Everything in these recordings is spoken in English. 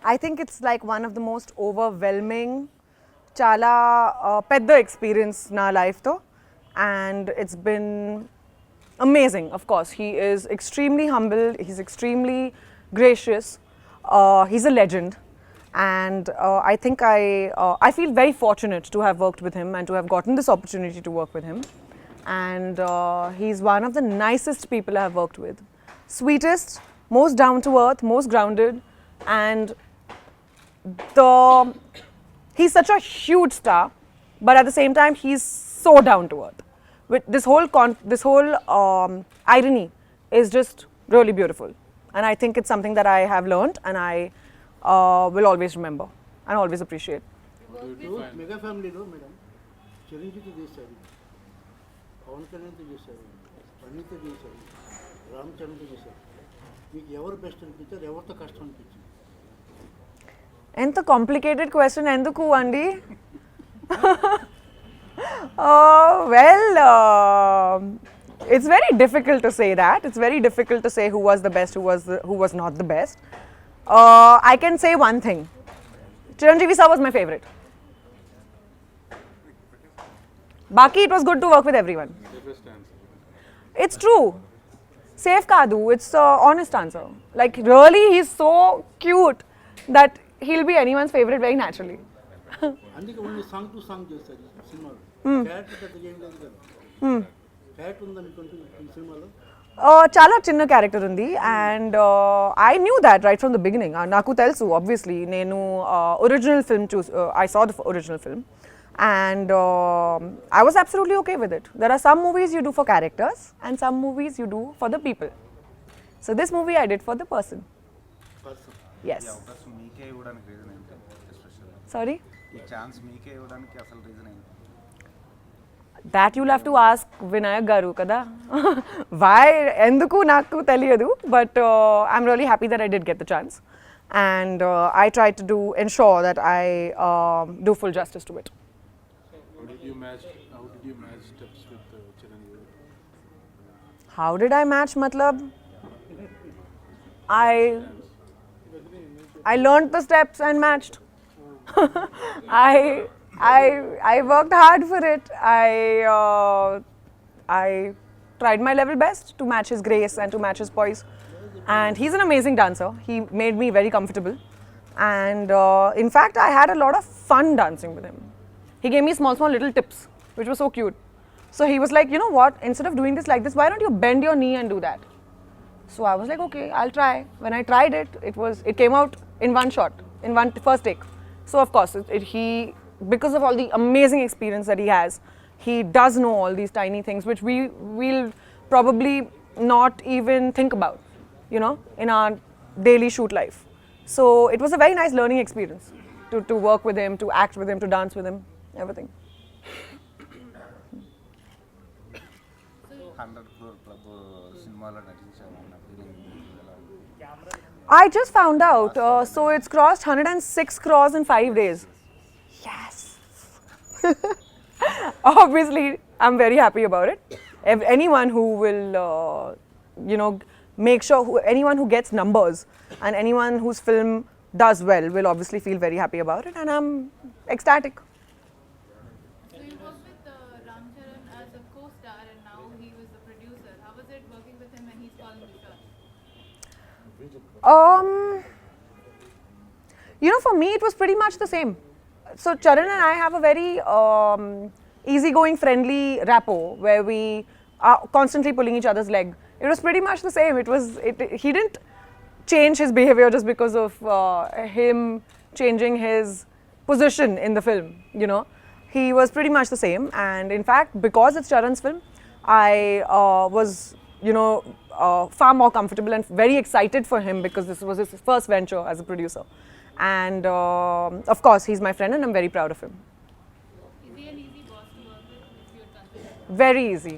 I think it's like one of the most overwhelming, chala pedda experience na life tho, and it's been amazing. Of course, he is extremely humble. He's extremely gracious. He's a legend, and I think I feel very fortunate to have worked with him and to have gotten this opportunity to work with him. And he's one of the nicest people I have worked with. Sweetest, most down to earth, most grounded, and he's such a huge star, but at the same time he's so down to earth. With this whole irony is just really beautiful, and I think it's something that I have learned and I will always remember and always appreciate. Mega family lo madam, Chiranjeevi చేశారు, పవన్ కళ్యాణ్ చేశారు, అనిత చేశారు, రామ్ చరణ్ చేశారు. మీకు ఎవరు best అనిపించారు, ఎవరితో కష్టం అనిపించింది? ఎంత కాంప్లికేటెడ్ క్వశ్చన్ ఎందుకు అండి? It's very difficult to say that. It's very difficult to say who was the best, who was not the best. I can say one thing. Chiranjeevi sir was my favorite. Baki, it was good to work with everyone. It's true. Safe Kadu, it's an honest answer. Like really, he's so cute that he'll be anyone's favorite very naturally. అందుకే only song to song చేస్తారు సినిమాలో. Character పెద్దగా ఏం లేదు కదా. Character ఉందనుకుంటే ఈ సినిమాలో చాలా చిన్న క్యారెక్టర్ ఉంది, and I knew that right from the beginning. నాకు తెలుసు ఆబ్వియస్లీ, నేను original film I saw the original film and I was absolutely okay with it. There are some movies you do for characters and some movies you do for the people. So this movie I did for the person. Yes. Sorry? That you'll have to ask Vinayak garu kada. Why enduku naku teliyadu, but I'm really happy that I did get the chance, and I tried to ensure that I do full justice to it. How did you match steps with Chiranjeevi? How did I match matlab? I learned the steps and matched. I worked hard for it. I tried my level best to match his grace and to match his poise. And he's an amazing dancer. He made me very comfortable. And in fact, I had a lot of fun dancing with him. He gave me small little tips, which was so cute. So he was like, you know what, instead of doing this like this, why don't you bend your knee and do that? So I was like, okay, I'll try. When I tried it, it came out in one shot, in one first take. So of course, because of all the amazing experience that he has, he does know all these tiny things which we'll probably not even think about, you know, in our daily shoot life. So it was a very nice learning experience to work with him, to act with him, to dance with him, everything. 100 crore club సినిమాలో నటించామన్న feeling ఎలా ఉంది? I just found out, so it's crossed 106 crores in 5 days. Yes. Obviously, I'm very happy about it. Anyone who will, make sure, anyone who gets numbers and anyone whose film does well will obviously feel very happy about it, and I'm ecstatic. So you worked with Ram Charan as a co-star, and now he was the producer. How was it working with him when he's calling the shots? For me, it was pretty much the same. So Charan and I have a very easygoing, friendly rapport where we are constantly pulling each other's leg. It was pretty much the same. He didn't change his behavior just because of him changing his position in the film, you know. He was pretty much the same, and in fact, because it's Charan's film, I was, far more comfortable and very excited for him because this was his first venture as a producer. And of course, he's my friend and I'm very proud of him. Is he an easy boss to work with, if you would consider? Very easy.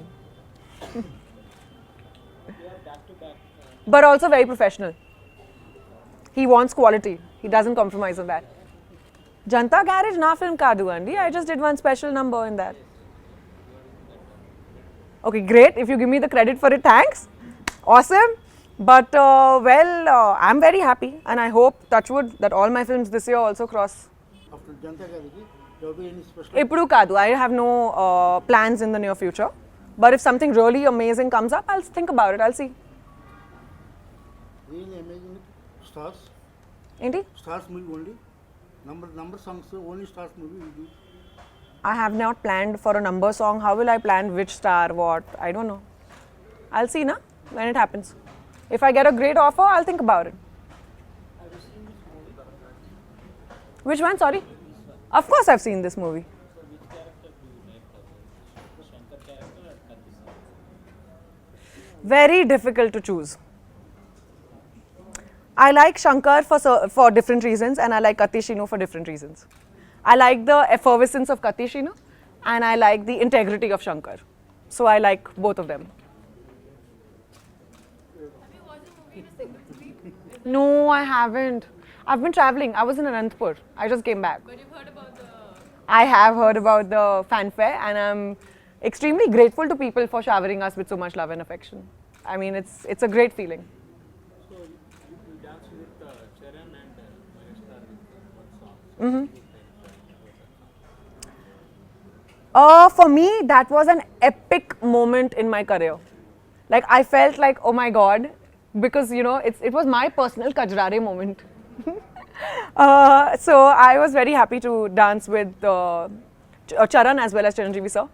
But also very professional. He wants quality. He doesn't compromise on that. Janta Garage na film kadu andi. I just did one special number in that. Okay, great. If you give me the credit for it, thanks. Awesome. But I'm very happy, and I hope, touchwood, that all my films this year also cross. After Janta Gariki, there will be any special. Ippudu kadu. I have no plans in the near future. But if something really amazing comes up, I'll think about it. I'll see. Really amazing stars. Enti? Stars movie only. Number songs only stars movie will do. I have not planned for a number song. How will I plan which star, what? I don't know. I'll see, na, when it happens. If I get a great offer, I'll think about it. Which one? Sorry? Of course, I've seen this movie. Very difficult to choose. I like Shankar for different reasons, and I like Katishino for different reasons. I like the effervescence of Katishino, and I like the integrity of Shankar. So I like both of them. Have you watched the movie in a single screen? No, I haven't. I've been traveling. I was in Anantapur. I just came back. But you've heard about the. I have heard about the fanfare, and I'm extremely grateful to people for showering us with so much love and affection. I mean, it's a great feeling. So you danced with Charan and Megastar with one song. For me, that was an epic moment in my career. Like, I felt like, oh my God, because, you know, it was my personal Kajrare moment. So I was very happy to dance with Charan as well as Chiranjeevi sir.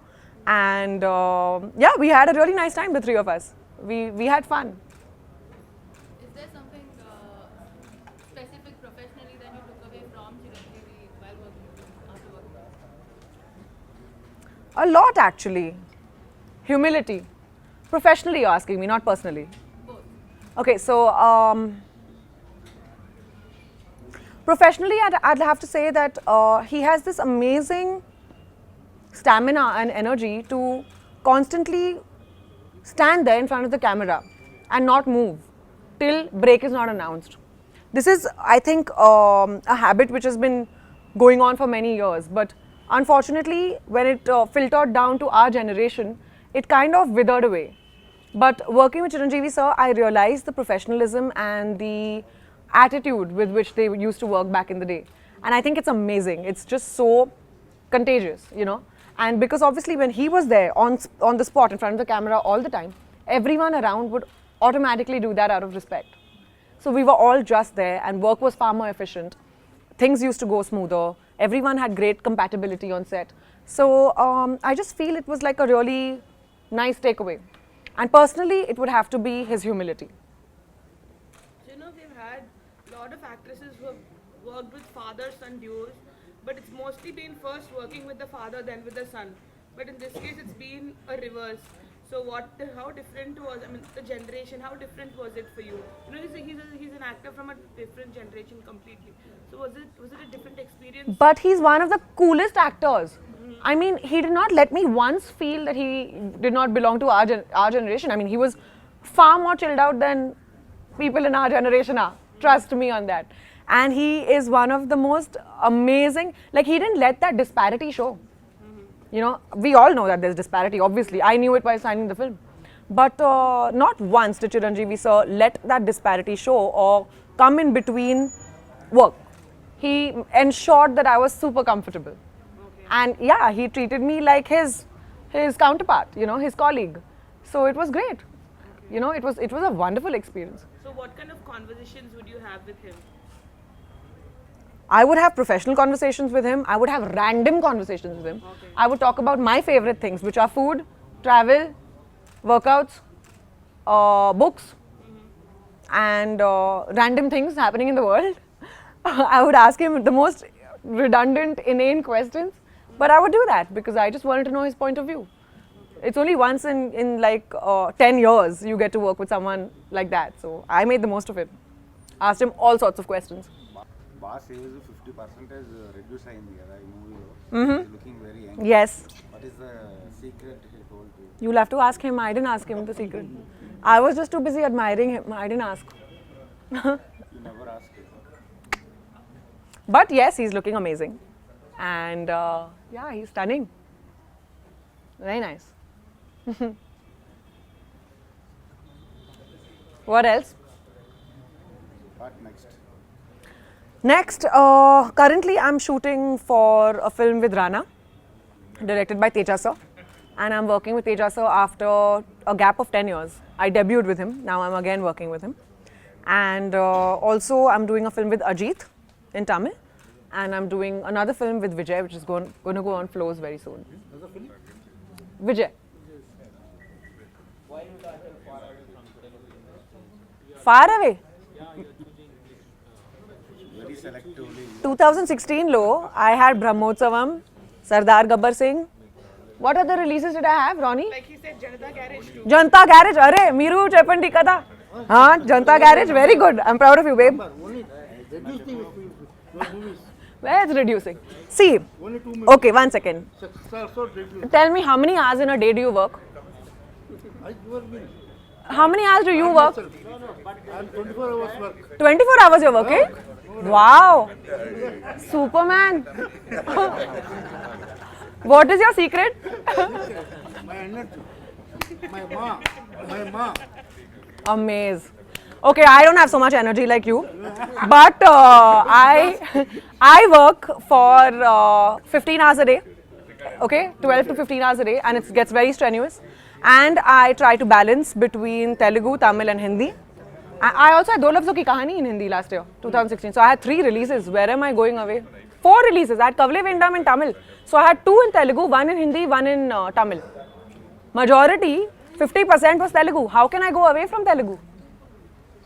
And yeah, we had a really nice time, the three of us. We had fun. Is there something specific professionally that you took away from Chiranjeevi while working with him, after working with him? A lot, actually. Humility. Professionally, you're asking me, not personally. Both. Okay, so professionally, I'd have to say that he has this amazing stamina and energy to constantly stand there in front of the camera and not move till break is not announced. This is, I think, a habit which has been going on for many years, but unfortunately, when it filtered down to our generation, it kind of withered away. But working with Chiranjeevi sir, I realized the professionalism and the attitude with which they used to work back in the day. And I think it's amazing. It's just so contagious, you know. And because obviously when he was there on the spot in front of the camera all the time, everyone around would automatically do that out of respect. So we were all just there, and work was far more efficient. Things used to go smoother. Everyone had great compatibility on set. So I just feel it was like a really nice takeaway. And personally, it would have to be his humility. You know, we've had a lot of actresses who have worked with father-son duos, but it's mostly been first working with the father, then with the son. But in this case, it's been a reverse. So how different was, I mean, the generation, how different was it for you? You know, he's an actor from a different generation completely. So was it a different experience? But he's one of the coolest actors. I mean, he did not let me once feel that he did not belong to our generation. I mean, he was far more chilled out than people in our generation are. Trust me on that. And he is one of the most amazing, like, he didn't let that disparity show. You know, we all know that there's disparity, obviously. I knew it by signing the film. But not once did Chiranjeevi sir let that disparity show or come in between work. He ensured that I was super comfortable. Okay. And yeah, he treated me like his counterpart, you know, his colleague. So it was great. You know, it was a wonderful experience. So what kind of conversations would you have with him? I would have professional conversations with him. I would have random conversations with him. Okay. I would talk about my favorite things, which are food, travel, workouts, books, and random things happening in the world. I would ask him the most redundant, inane questions, but I would do that because I just wanted to know his point of view. It's only once in like 10 years you get to work with someone like that. So I made the most of it. Asked him all sorts of questions. Boss age 50% reduce అయింది కదా ఈ మూవీలో looking very young Yes. What is the secret he told to You'll have to ask him. I didn't ask him the secret. I was just too busy admiring him. I didn't ask. You never ask But yes, he's looking amazing. And yeah, he's stunning. Very nice. What else? What next? Next, currently I'm shooting for a film with Rana, directed by Teja sir. And I'm working with Teja sir after a gap of 10 years. I debuted with him, now I'm again working with him. And also I'm doing a film with Ajit in Tamil. And I'm doing another film with Vijay, which is going to go on floors very soon. Vijay. Why you got far away from Telugu? Far away. Very selectively. 2016 lo, I had Brahmotsavam, Sardar Gabbar Singh. What other releases did I have, Ronnie? Like he said, Janata Garage too. Janta Garage, arey, Miru Cheppandi kada. Haan, Janta Garage, very good. I'm proud of you, babe. Only reduce the your movies. Where it's reducing? See, Only 2 movies. okay, 1 second. So reduce. Tell me, how many hours in a day do you work? You are will. How many hours do you work? I'm 24 hours work. 24 hours you're working? Wow. Superman. What is your secret? My energy. My ma. Amaze. Okay, I don't have so much energy like you, but I work for 15 hours a day. Okay, 12 to 15 hours a day, and it gets very strenuous. And I try to balance between Telugu, Tamil, and Hindi. I also had Do Lafzon Ki Kahani in Hindi last year, 2016. So I had 3 releases. Where am I going away? 4 releases. I had Kavle Vendam in Tamil. So I had 2 in Telugu, 1 in Hindi, 1 in Tamil. Majority, 50% was Telugu. How can I go away from Telugu?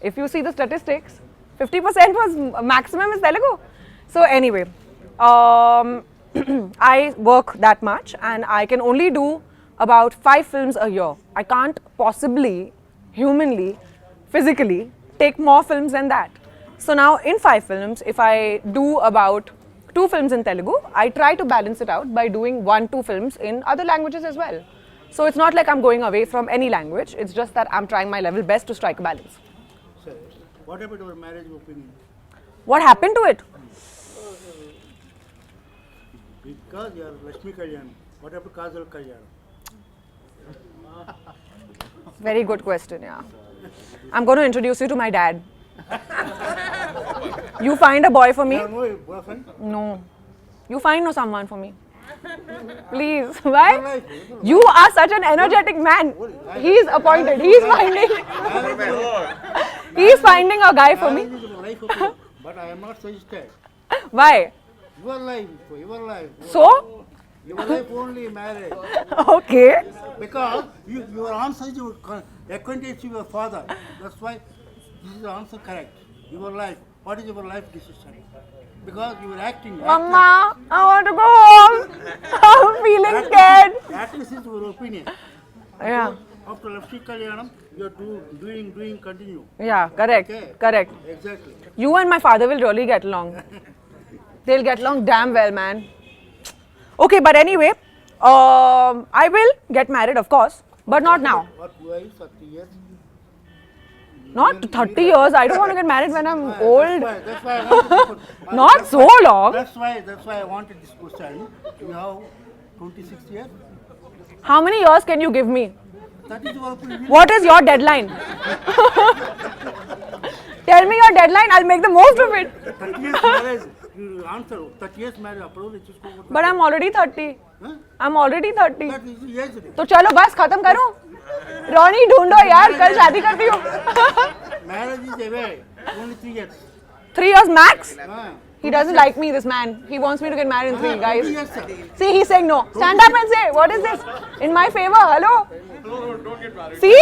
If you see the statistics, 50% was maximum is Telugu. So anyway, I work that much and I can only do about 5 films a year. I can't possibly, humanly, physically, take more films than that. So now in 5 films, if I do about 2 films in Telugu, I try to balance it out by doing 1-2 films in other languages as well. So it's not like I'm going away from any language, it's just that I'm trying my level best to strike a balance. Sir, what about our marriage opinion? What happened to it? Because you are Lakshmi Kalyan. What about Kajal Kalyan? Very good question, yeah. I'm going to introduce you to my dad. You find a boy for me? You have no boyfriend? No. You find someone for me. Please. Why? You are such an energetic man. He's appointed. He's finding a guy for me. Marriage is your life opinion, but I am not suggested. Why? Your life. So? Your life only marriage. Okay. Because your answer is your acquaintance with your father. That's why this is the answer correct. Your life. What is your life decision? Because you are acting. Mama, I want to go home. I'm feeling scared. Actress is your opinion. Yeah. After Lakshmi Kalyanam, you are doing, continue. Yeah, correct. Okay. Correct. Exactly. You and my father will really get along. They'll get along damn well, man. Okay, but anyway, I will get married, of course, but not now. What wife, 30 years? Not 30 years. I don't want to get married when I'm old. That's why I wanted to Not so long. That's why I wanted this question. You have 26 years. How many years can you give me? That is your opinion. What is your deadline? Tell me your deadline. I'll make the most of it. 30 years marriage. You answer 30 years marriage. Approval. But I'm already 30. Huh? I'm already 30. That is yes. तो चलो बस खत्म करो. Ronnie ढूंढो यार, कल शादी करती हूँ. Marriage is away. Only 3 years. 3 years max. Ah. He doesn't like me, this man. He wants me to get married in 3, 20 guys. years, sir. See, he's saying no. Stand up and say, what is this? In my favor, hello? No, don't get married. See?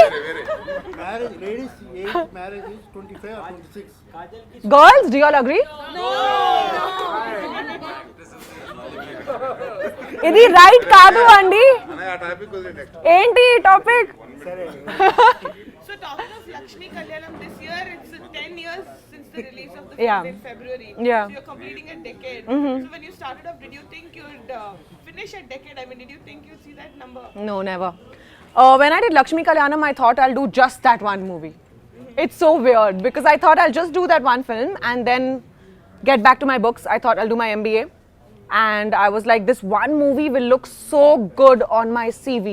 Marriage, ladies' age marriage is 25 or 26. Girls, do you all agree? ఇది right కాదు అండి. ఏంటి topic? So talking of Lakshmi Kalyanam, this year it's 10 years since the release of the Yeah. film in February. Yeah. So you're completing a decade. So when you started off, did you think you'd finish a decade? I mean, did you think you'd see that number? No, never. When I did Lakshmi Kalyanam, I thought I'll do just that one movie. It's so weird because I thought I'll just do that one film and then get back to my books. I thought I'll do my MBA. And I was like, this one movie will look so good on my CV.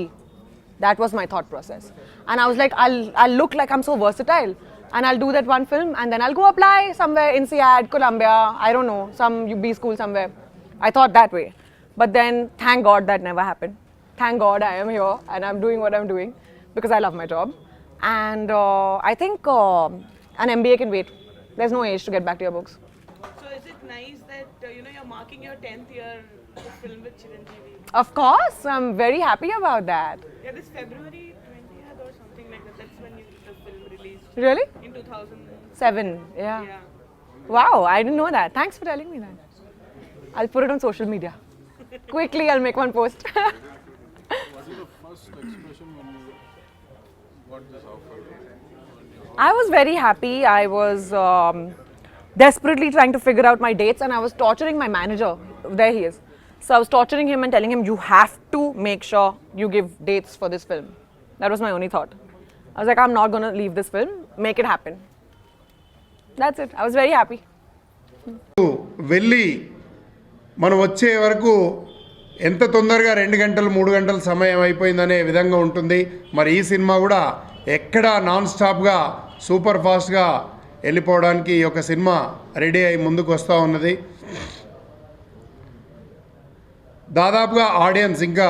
That was my thought process. And I was like, I'll look like I'm so versatile. and I'll do that one film, and then I'll go apply somewhere in INSEAD, Columbia, I don't know, some UB school somewhere. I thought that way. But then, thank God that never happened. Thank God I am here and I'm doing what I'm doing because I love my job. And I think an MBA can wait. There's no age to get back to your books. So is it nice that you're marking your 10th year of film with Chiranjeevi? Of course, I'm very happy about that. Yeah, this February 20th or something like that. That's when the film released. Really? In 2007. 7, yeah. Yeah. Wow, I didn't know that. Thanks for telling me that. I'll put it on social media. Quickly, I'll make one post. Was it the first expression when you got this offer? I was very happy. I was desperately trying to figure out my dates, and I was torturing my manager. There he is. So I was torturing him and telling him, you have to make sure you give dates for this film. That was my only thought. I was like, I'm not going to leave this film. Make it happen. That's it. I was very happy. వెళ్ళి మనం వచ్చే వరకు ఎంత తొందరగా 2 గంటలు 3 గంటల సమయం అయిపోయిందనే విధంగా ఉంటుంది. మరి ఈ సినిమా కూడా ఎక్కడ నాన్ స్టాప్గా సూపర్ ఫాస్ట్గా వెళ్ళిపోవడానికి ఈ యొక్క సినిమా రెడీ అయి ముందుకు వస్తూ ఉన్నది. దాదాపుగా ఆడియన్స్ ఇంకా